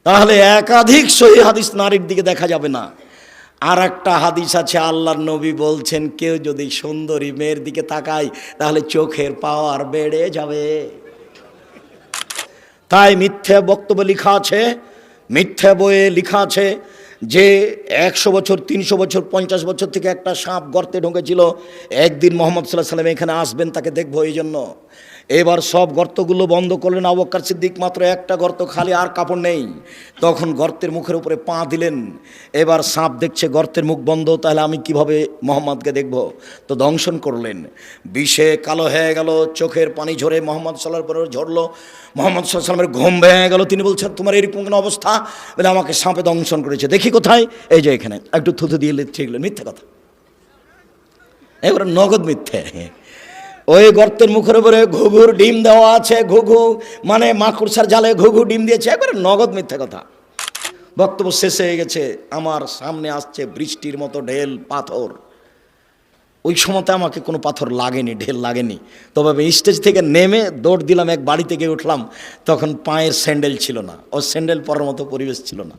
তাহলে একাধিক সহিহ হাদিস নারীর দিকে দেখা যাবে না। আর একটা হাদিস আছে, আল্লাহর নবী বলছেন কেউ যদি সুন্দরী মেয়ের দিকে তাকায় তাহলে চোখের পাওয়ার বেড়ে যাবে। তাই মিথ্যা বক্তব্য লেখা আছে, মিথ্যা বইয়ে লেখা আছে যে 100 বছর, 300 বছর, 50 বছর থেকে একটা সাপ গর্তে ঢুকেছিল, একদিন মুহাম্মদ সাল্লাল্লাহু আলাইহি ওয়াসাল্লাম এখানে আসবেন, তাকে দেখবো এই জন্য। এবার সব গর্তগুলো বন্ধ করলেন আবু বকর সিদ্দিক, মাত্র একটা গর্ত খালি, আর কাপড় নেই। তখন গর্তের মুখের উপরে পা দিলেন, এবার সাপ দেখছে গর্তের মুখ বন্ধ, তাহলে আমি কিভাবে মোহাম্মদকে দেখব? তো দংশন করলেন, বিষে কালো হয়ে গেল, চোখের পানি ঝরে মোহাম্মদ সাল্লাল্লাহু আলাইহি ওয়াসাল্লাম ঝরলো, মোহাম্মদ সাল্লাল্লাহু আলাইহি ওয়াসাল্লামের ঘুম ভেঙে গেল। তিনি বলছেন তোমার এরকম কেন অবস্থা? বলে আমাকে সাপে দংশন করেছে। দেখি কোথায়? এই যে এখানে। একটু থুতু দিয়ে লিখছে, এগুলো মিথ্যে কথা, এবার নগদ মিথ্যে। ওই গর্তের মুখের উপরে ঘুঘুর ডিম দেওয়া আছে, ঘুঘু মানে মাকড়সার জালে ঘুঘু ডিম দিয়েছে, একবারে নগদ মিথ্যে কথা। বক্তব্য শেষ হয়ে গেছে, আমার সামনে আসছে বৃষ্টির মতো ঢেল পাথর। ওই সময়তে আমাকে কোনো পাথর লাগেনি, ঢেল লাগেনি, তবে আমি স্টেজ থেকে নেমে দৌড় দিলাম, এক বাড়িতে গিয়ে উঠলাম, তখন পায়ের স্যান্ডেল ছিল না, ও স্যান্ডেল পরার মতো পরিবেশ ছিল না।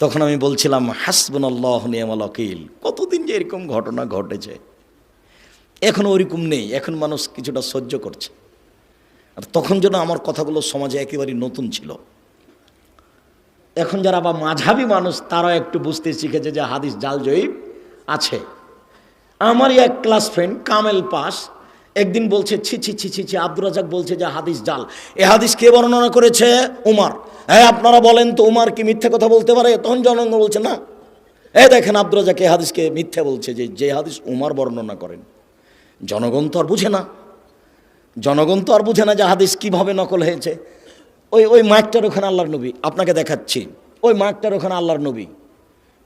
তখন আমি বলছিলাম হাসবুনাল্লাহু নি'মাল ওয়াকিল। কতদিন যে এরকম ঘটনা ঘটেছে, এখন ওইরকম নেই, এখন মানুষ কিছুটা সহ্য করছে। আর তখন যেন আমার কথাগুলো সমাজে একেবারেই নতুন ছিল। এখন যারা বা মাঝহাবি মানুষ, তারাও একটু বুঝতে শিখেছে যে হাদিস জাল জয়ীব আছে। আমারই এক ক্লাস ফ্রেন্ড কামেল পাস একদিন বলছে, ছি ছি ছি ছি ছি, আব্দুর রাজ্জাক বলছে যে হাদিস জাল। এ হাদিস কে বর্ণনা করেছে? উমার। হ্যাঁ আপনারা বলেন তো, উমার কি মিথ্যে কথা বলতে পারে? তখন জনগণ বলছে না, এই দেখেন আব্দুর রাজ্জাক এই হাদিসকে মিথ্যে বলছে, যে হাদিস উমার বর্ণনা করেন। জনগণ তো আর বুঝে না, জনগণ তো আর বুঝে না যে হাদিস কীভাবে নকল হয়েছে। ওই মাইকটার ওখানে আল্লাহর নবী, আপনাকে দেখাচ্ছি, ওই মাইকটার ওখানে আল্লাহর নবী।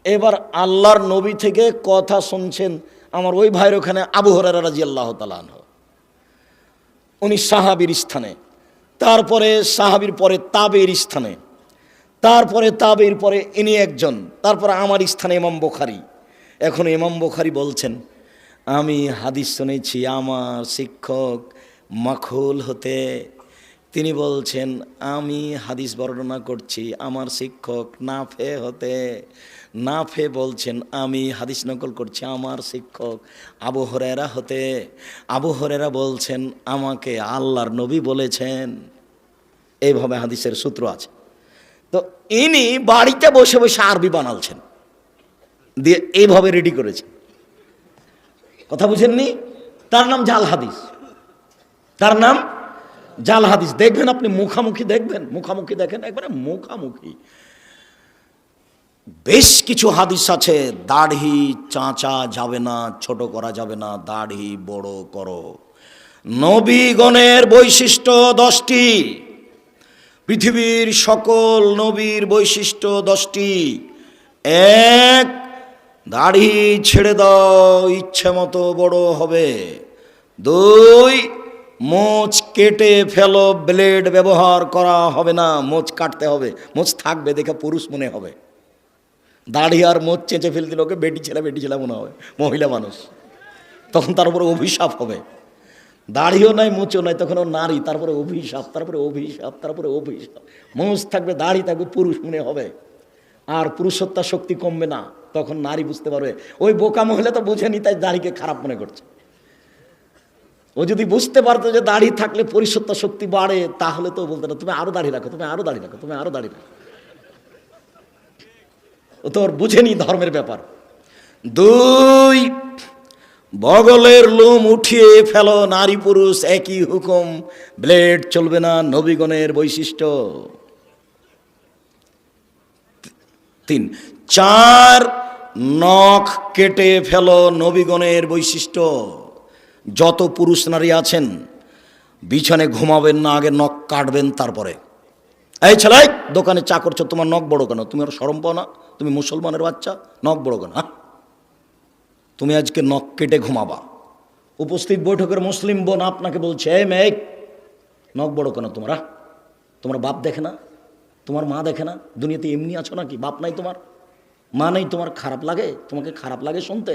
এবার আল্লাহর নবী থেকে কথা শুনছেন আমার ওই ভাইয়ের ওখানে আবু হুরায়রা রাদিয়াল্লাহু তাআলা আনহু, উনি সাহাবীর স্থানে, তারপরে সাহাবীর পরে তাবেঈর স্থানে, তারপরে তাবেঈর পরে ইনি একজন, তারপরে আমার স্থানে ইমাম বুখারী। এখন ইমাম বুখারী বলছেন আমি হাদিস শুনেছি আমার শিক্ষক মাখুল হতে। তিনি বলছেন আমি হাদিস বর্ণনা করছি আমার শিক্ষক নাফে হতে। নাফে বলছেন আমি হাদিস নকল করছি আমার শিক্ষক আবু হুরায়রা হতে। আবু হুরায়রা বলছেন আমাকে আল্লাহর নবী বলেছেন। এইভাবে হাদিসের সূত্র আছে। তো ইনি বাড়িতে বসে বসে আরবি বানালছেন, দিয়ে এইভাবে রেডি করেছেন। কথা বুঝেননি? তার নাম জাল হাদিস, তার নাম জাল হাদিস। দেখবেন আপনি মুখামুখি দেখবেন, মুখামুখি দেখেন, একবারে মুখামুখি। বেশ কিছু হাদিস আছে, দাড়ি চাঁচা যাবে না, ছোট করা যাবে না, দাড়ি বড় করো। নবীগণের বৈশিষ্ট্য 10টি, পৃথিবীর সকল নবীর বৈশিষ্ট্য 10টি। 1, দাড়ি ছেড়ে দাও, ইচ্ছে মতো বড় হবে। 2, মোচ কেটে ফেলো, ব্লেড ব্যবহার করা হবে না, মোচ কাটতে হবে, মোচ থাকবে দেখে পুরুষ মনে হবে। দাড়ি আর মোচ চেঁচে ফেলতে লোকে বেটি ছেলে মনে হবে, মহিলা মানুষ, তখন তার উপরে অভিশাপ হবে। দাড়িও নাই মোচও নাই, তখন ও নারী, তারপরে অভিশাপ, তারপরে অভিশাপ, তারপরে অভিশাপ। মোচ থাকবে, দাড়ি থাকবে, পুরুষ মনে হবে, আর পুরুষত্বার শক্তি কমবে না। তখন নারী বুঝতে পারবে। ওই বোকা মহিলা তো বুঝেনি, তাই দাড়িকে খারাপ মনে করছে। ও যদি বুঝতে পারতো যে দাড়ি থাকলে পরিশুদ্ধ শক্তি বাড়ে, তাহলে তো বলতো না তুমি আরো দাড়ি রাখো, তুমি আরো দাড়ি রাখো, তুমি আরো দাড়ি রাখো। ও তো ওর বুঝেনি ধর্মের ব্যাপার। 2, বগলের লোম উঠিয়ে ফেলো, নারী পুরুষ একই হুকুম, ব্লেড চলবে না, নবীগণের বৈশিষ্ট্য। 3, 4, নখ কেটে ফেলো, নবীগণের বৈশিষ্ট্য। যত পুরুষ নারী আছেন বিছানে ঘুমাবেন না, আগে নখ কাটবেন, তারপরে। এই ছেলে, দোকানে চা করছো, তোমার নখ বড় কেন? তুমি আর শরম পাও না? তুমি মুসলমানের বাচ্চা, নখ বড় কেন? তুমি আজকে নখ কেটে ঘুমাবা। উপস্থিত বৈঠকের মুসলিম বোন আপনাকে বলছে, এই মেয়ে, নখ বড় কেন তোমরা? তোমার বাপ দেখে না? তোমার মা দেখে না? দুনিয়াতে এমনি আছো নাকি? বাপ নাই তোমার, মা নেই তোমার? খারাপ লাগে? তোমাকে খারাপ লাগে শুনতে?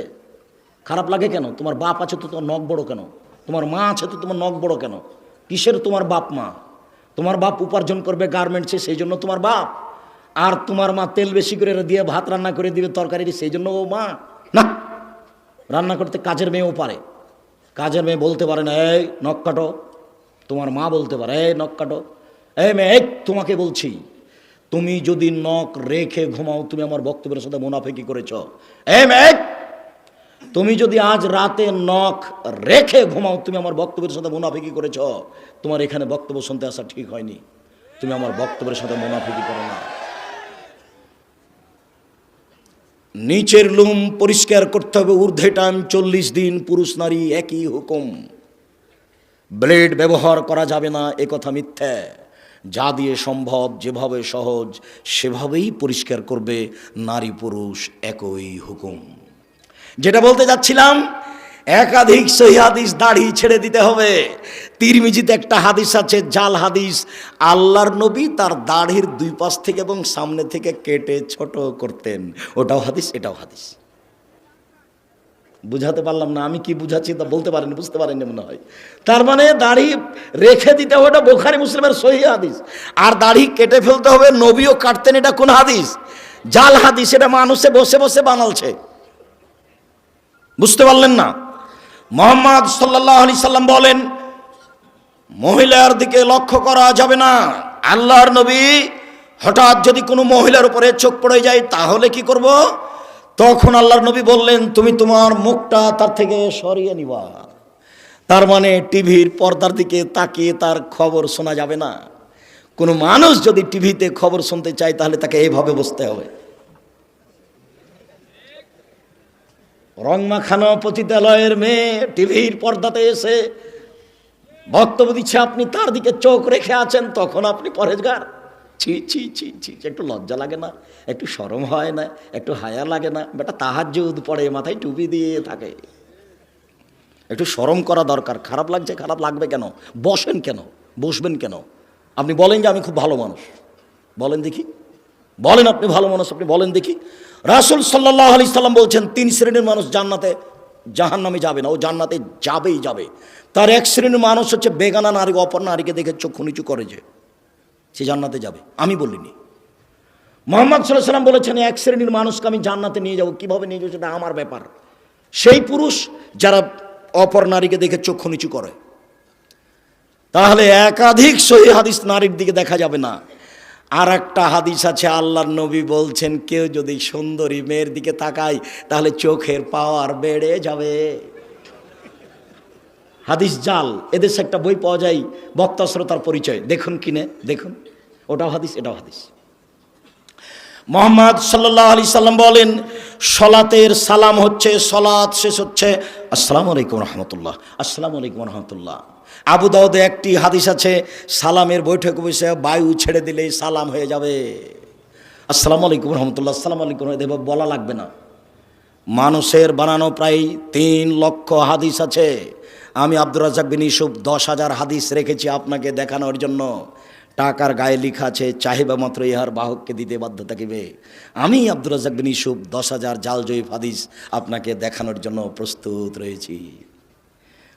খারাপ লাগে কেন? তোমার বাপ আছে তো তোমার নখ বড় কেন? তোমার মা আছে তো তোমার নখ বড় কেন? কিসের তোমার বাপ মা? তোমার বাপ উপার্জন করবে গার্মেন্টসে, সেই জন্য তোমার বাপ? আর তোমার মা তেল বেশি করে দিয়ে ভাত রান্না করে দিবে তরকারি, সেই জন্য ও মা না। রান্না করতে কাজের মেয়েও পারে, কাজের মেয়ে বলতে পারে না এই নখ কাটো, তোমার মা বলতে পারে এই নখ কাটো। এই মেয়ে তোমাকে বলছি, তুমি যদি নখ রেখে ঘুমাও তুমি আমার বক্তব্যের সাথে মুনাফিকি করেছ। এই মেয়ে তুমি যদি আজ রাতে নখ রেখে ঘুমাও তুমি আমার বক্তব্যের সাথে মুনাফিকি করেছ। তোমার এখানে বক্তব্য শুনতে আসা ঠিক হয়নি, তুমি আমার বক্তব্যের সাথে মুনাফিকি করো না। নিচের লুম পরিষ্কার করতে হবে, ঊর্ধ্বে টাইম 40 দিন, পুরুষ নারী একই হুকুম। ব্লেড ব্যবহার করা যাবে না এ কথা মিথ্যা। যা দিয়ে সম্ভব, যেভাবে সহজ সেভাবেই পরিষ্কার করবে, নারী পুরুষ একই হুকুম। যেটা বলতে যাচ্ছিলাম, একাধিক সহিহ হাদিস, দাড়ি ছেড়ে দিতে হবে। তিরমিজিতে একটা হাদিস আছে, জাল হাদিস, আল্লাহর নবী তার দাড়ির দুই পাশ থেকে এবং সামনে থেকে কেটে ছোট করতেন। ওটাও হাদিস, এটাও হাদিস। বুঝাতে পারলাম না? আমি কি বুঝাচ্ছি তা বলতে পারেনি, বুঝতে পারেনি মনে হয়। তার মানে দাড়ি রেখে দিতে হবে, এটা বুখারী মুসলিমের সহিহ হাদিস। আর দাড়ি কেটে ফেলতে হবে, নবীও কাটতেন, এটা কোন হাদিস? জাল হাদিস। এটা মানুষে বসে বসে বানালছে, বুঝতে পারলেন না? মুহাম্মদ সাল্লাল্লাহু আলাইহি সাল্লাম বলেন মহিলার দিকে লক্ষ্য করা যাবে না। আল্লাহর নবী হঠাৎ যদি কোনো মহিলার উপরে চোখ পড়ে যায় তাহলে কি করব? তখন আল্লাহর নবী বললেন তুমি তোমার মুখটা তার থেকে সরিয়ে নিবা। তার মানে টিভির পর্দার দিকে তাকিয়ে তার খবর শোনা যাবে না। কোনো মানুষ যদি টিভিতে খবর শুনতে চায় তাহলে তাকে এইভাবে বসতে হবে। রং মাখানো পতিতালয়ের মেয়ে টিভির পর্দাতে এসে বক্তব্য দিচ্ছে, আপনি তার দিকে চোখ রেখে আছেন, তখন আপনি পরেজগার? ছি ছি ছি ছি, একটু লজ্জা লাগে না? একটু শরম হয় না? একটু হায়া লাগে না? বেটা তাহাজ্জুদ পড়ে, মাথায় টুপি দিয়ে থাকে, একটু শরম করা দরকার। খারাপ লাগছে? খারাপ লাগবে কেন? বসেন কেন? বসবেন কেন? আপনি বলেন যে আমি খুব ভালো মানুষ, বলেন দেখি, বলেন আপনি ভালো মানুষ, আপনি বলেন দেখি। রাসূল সাল্লাল্লাহু আলাইহি সাল্লাম বলছেন 3 শ্রেণীর মানুষ জান্নাতে, জাহান্নামে যাবে না, ও জান্নাতে যাবেই যাবে। তার এক শ্রেণীর মানুষ হচ্ছে বেগানা নারী, অপর নারীকে দেখে চক্ষু নিচু করে, যে সে জান্নাতে যাবে। আমি বলিনি, মুহাম্মদ সাল্লাল্লাহু আলাইহি সাল্লাম বলেছেন এক শ্রেণীর মানুষকে আমি জান্নাতে নিয়ে যাব। কিভাবে নিয়ে যাবো সেটা আমার ব্যাপার। সেই পুরুষ যারা অপর নারীকে দেখে চক্ষু নিচু করে। তাহলে একাধিক সহিহ হাদিস, নারীর দিকে দেখা যাবে না। আর একটা হাদিস আছে, আল্লাহর নবী বলছেন কেউ যদি সুন্দরী মেয়ের দিকে তাকায় তাহলে চোখের পাওয়ার বেড়ে যাবে। হাদিস জাল। এদেশে একটা বই পাওয়া যায়, বক্তা শ্রোতার পরিচয়, দেখুন কিনে দেখুন, ওটাও হাদিস, এটাও হাদিস। মুহাম্মদ সাল্লাল্লাহু আলাইহি সাল্লাম বলেন সালাতের সালাম হচ্ছে, সালাত শেষ হচ্ছে আসসালামু আলাইকুম রাহমাতুল্লাহ, আসসালামু আলাইকুম রাহমাতুল্লাহ। আবু দাউদে একটি হাদিস আছে, সালামের বৈঠকে বসে বায়ু ছেড়ে দিলেই সালাম হয়ে যাবে। আসসালামু আলাইকুম রাহমাতুল্লাহ, আসসালামু আলাইকুম, এভাবে বলা লাগবে না। মানুষের বানানো প্রায় 3 লক্ষ হাদিস আছে। আমি আব্দুর রাজ্জাক বিন ইউসুফ 10,000 হাদিস রেখেছি আপনাকে দেখানোর জন্য। টাকার গায়ে লেখা আছে চাহিবা মাত্র ইহার বাহককে দিতে বাধ্য থাকিবে। আমি আব্দুর রাজ্জাক বিন ইউসুফ 10,000 জাল জয়ীফ হাদিস আপনাকে দেখানোর জন্য প্রস্তুত রয়েছি।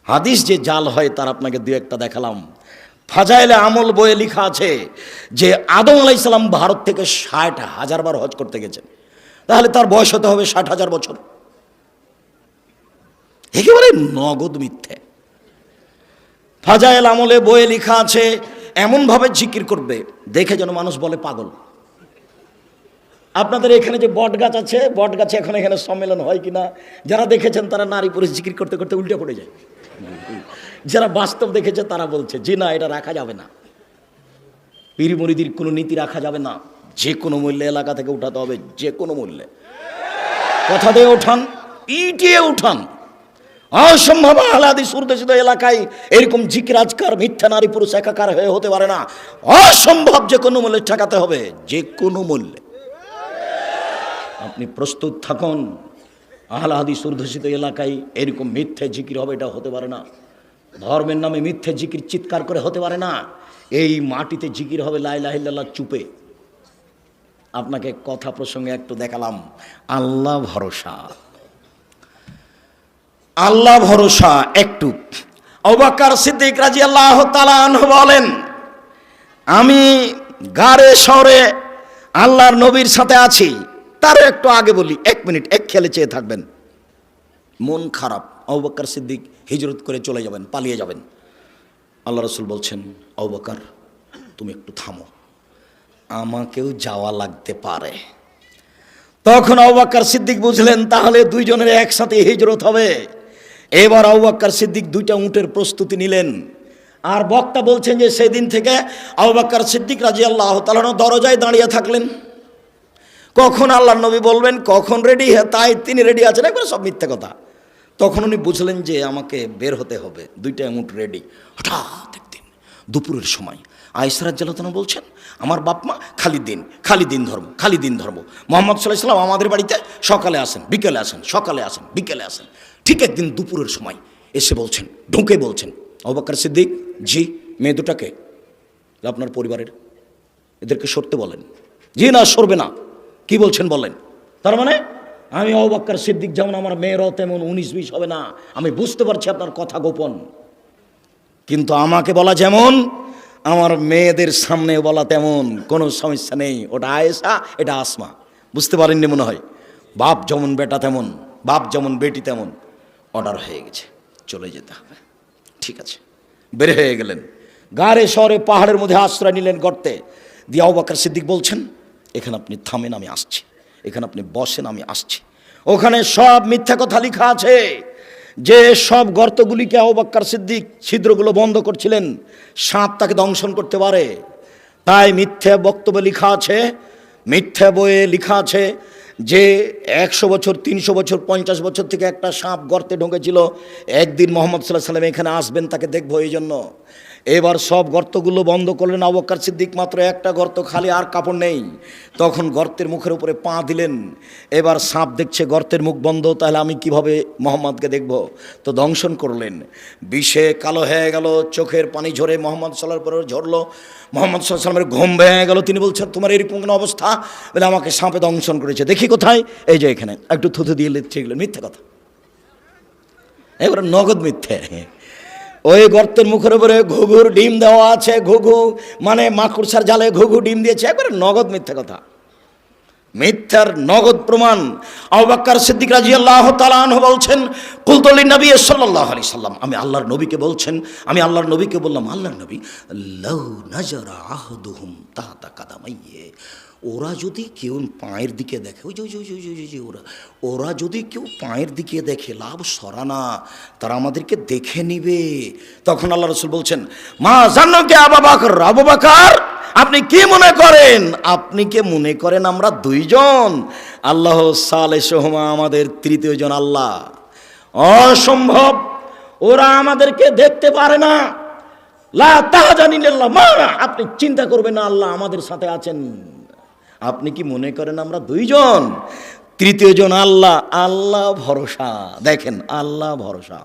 হাদিস যে জাল হয় তার আপনাকে 2-1টা দেখালাম। ফাজাইলে আমল বইয়ে লেখা আছে যে আদম আলাইহিস সালাম ভারত থেকে 60,000 বার হজ করতে গেছেন, তাহলে তার বয়স হতে হবে 60,000 বছর। একেবারে নগদ মিথ্যে। ফাজাইল আমলে বইয়ে লেখা আছে এমনভাবে জিকির করবে দেখে যেন মানুষ বলে পাগল। আপনাদের এখানে যে বট গাছ আছে, বট গাছে এখন এখানে সম্মেলন হয় কিনা, যারা দেখেছেন তারা নারী পুরুষ জিকির করতে করতে উল্টে পড়ে যায়। যারা বাস্তব দেখেছে তারা বলছে যে না, এটা রাখা যাবে না। পীর মুরিদির কোনো নীতি রাখা যাবে না, যে কোনো মূল্যে এলাকা থেকে উঠাতে হবে, যে কোনো মূল্যে। কথা দিয়ে উঠান, পিটিয়ে উঠান। অসম্ভব আহলাদি সুরদেশিত এলাকায় এরকম জিকির আজকার মিথ্যা নারী পুরুষ একাকার হয়ে হতে পারে না। অসম্ভব, যে কোনো মূল্যে ঠেকাতে হবে, যে কোনো মূল্যে। আপনি প্রস্তুত থাকুন। আহলাদি সুরদেশিত এলাকায় এরকম মিথ্যে জিকির হবে, এটা হতে পারে না। ধর্মের নামে মিথ্যে জিকির চিৎকার করে হতে পারে না। এই মাটিতে জিকির হবে লা ইলাহা ইল্লাল্লাহ চুপে। আপনাকে কথা প্রসঙ্গে একটু দেখালাম। আল্লাহ ভরসা, আল্লাহ ভরসা একটু। আবু বকর সিদ্দিক রাদিয়াল্লাহু তাআলা আনহু বলেন আমি গারে শহরে আল্লাহর নবীর সাথে আছি, তারও একটু আগে বলি, 1 মিনিট এক খেলে চেয়ে থাকবেন। মন খারাপ, আবু বকর সিদ্দিক হিজরত করে চলে যাবেন, পালিয়ে যাবেন। আল্লাহ রাসূল বলছেন, আবু বকর তুমি একটু থামো, আমাকেও যাওয়া লাগতে পারে। তখন আবু বকর সিদ্দিক বুঝলেন তাহলে দুইজনের একসাথে হিজরত হবে। এবার আবু বকর সিদ্দিক 2টা উটের প্রস্তুতি নিলেন। আর বক্তা বলছেন যে সেদিন থেকে আবু বকর সিদ্দিক রাদিয়াল্লাহু তাআলা দরজায় দাঁড়িয়ে থাকলেন, কখন আল্লাহর নবী বলবেন, কখন রেডি, তাই তিনি রেডি আছেন, একবার সব মিথ্যা কথা। তখন উনি বুঝলেন যে আমাকে বের হতে হবে, 2টা উট রেডি। হঠাৎ একদিন দুপুরের সময় আয়েশা রাদিয়াল্লাহু তাআলা বলছেন, আমার বাপ মা খালি দিন ধর্ম, খালি দিন ধর্ম। মুহাম্মদ সাল্লাল্লাহু আলাইহি ওয়াসাল্লাম আমাদের বাড়িতে সকালে আসেন, বিকেলে আসেন, সকালে আসেন, বিকেলে আসেন। ঠিক একদিন দুপুরের সময় এসে বলছেন, ঢুকে বলছেন, আবু বকর সিদ্দিক, জি মেয়ে দুটাকে আপনার পরিবারের, এদেরকে সরতে বলেন। জি না, সরবে না। কি বলছেন বলেন? তার মানে আমি আবু বকর সিদ্দিক যেমন, আমার মেয়েরাও তেমন 19-20 হবে না। আমি বুঝতে পারছি আপনার কথা গোপন, কিন্তু আমাকে বলা যেমন আমার মেয়েদের সামনে বলা তেমন, কোনো সমস্যা নেই। ওটা আয়েশা, এটা আসমা। বুঝতে পারেননি মনে হয়। বাপ যেমন বেটা তেমন, বাপ যেমন বেটি তেমন। অর্ডার হয়ে গেছে, চলে যেতে হবে। ঠিক আছে, বের হয়ে গেলেন। গাড়ে শহরে পাহাড়ের মধ্যে আশ্রয় নিলেন, গর্তে। দিয়ে আবু বকর সিদ্দিক বলছেন, এখানে আপনি থামেন, আমি আসছি। এখানে আপনি বসেন, আমি আসছি। ওখানে সব মিথ্যা কথা লেখা আছে, যে সব গর্তগুলিকে আবু বকর সিদ্দিক ছিদ্রগুলো বন্ধ করছিলেন, সাপ তাকে দংশন করতে পারে। তাই মিথ্যা বক্তব্য লেখা আছে, মিথ্যা বইয়ে লেখা আছে যে 100 বছর, 300 বছর, 50 বছর থেকে একটা সাপ গর্তে ঢুকেছিল। একদিন মুহাম্মদ সাল্লাল্লাহু আলাইহি ওয়াসাল্লাম এখানে আসবেন, তাকে দেখবো, এই জন্য। এবার সব গর্তগুলো বন্ধ করলেন আবু বকর সিদ্দিক, মাত্র একটা গর্ত খালি, আর কাপড় নেই। তখন গর্তের মুখের উপরে পা দিলেন। এবার সাপ দেখছে গর্তের মুখ বন্ধ, তাহলে আমি কিভাবে মোহাম্মদকে দেখব? তো দংশন করলেন। বিষে কালো হয়ে গেল, চোখের পানি ঝরে মুহাম্মদ সাল্লাল্লাহু আলাইহি ওয়াসাল্লামের ঝরলো। মুহাম্মদ সাল্লাল্লাহু আলাইহি ওয়াসাল্লামের ঘুম ভেঙে গেল। তিনি বলছেন, তোমার এরকম কোনো অবস্থা? বলে, আমাকে সাপে দংশন করেছে। দেখি কোথায়? এই যে এখানে। একটু থুথু দিয়ে লিখছে, এগুলো মিথ্যে কথা, এবার নগদ মিথ্যে। ওই গর্তের মুখের উপরে ঘুঘুর ডিম দেওয়া আছে, ঘুঘু মানে মাকড়সার জালে ঘুঘু ডিম দিয়েছে, একবারে নগদ মিথ্যা কথা, মিথ্যার নগদ প্রমাণ। আবু বকর সিদ্দিক রাদিয়াল্লাহু তাআলা আনহু বলছেন, কুলতু লিন-নবী সাল্লাল্লাহু আলাইহি সাল্লাম, আমি আল্লাহর নবীকে বলছেন, আমি আল্লাহর নবীকে বললাম, আল্লাহর নবী, লাউ নাজারা আহদুহুম তাহতা কাদামাইহি, ওরা যদি কেউ পায়ের দিকে দেখে, ওই যে ওরা যদি কেউ পায়ের দিকে দেখে, লাভ সরানা, তারা আমাদেরকে দেখে নিবে। তখন আল্লাহ রাসূল বলছেন, মা জান্নাকে আবু বকর, আবু বকর আপনি কি মনে করেন, আপনি কি মনে করেন আমরা 2 জন? আল্লাহ সালেহুমা, আমাদের 3য় জন আল্লাহ। অসম্ভব, ওরা আমাদেরকে দেখতে পারে না। লা তাহজানিল্লাহ মা, আপনি চিন্তা করবেন না, আল্লাহ আমাদের সাথে আছেন। আপনি কি মনে করেন আমরা 2 জন? 3য় জন আল্লাহ। আল্লাহ ভরসা, দেখেন আল্লাহ ভরসা।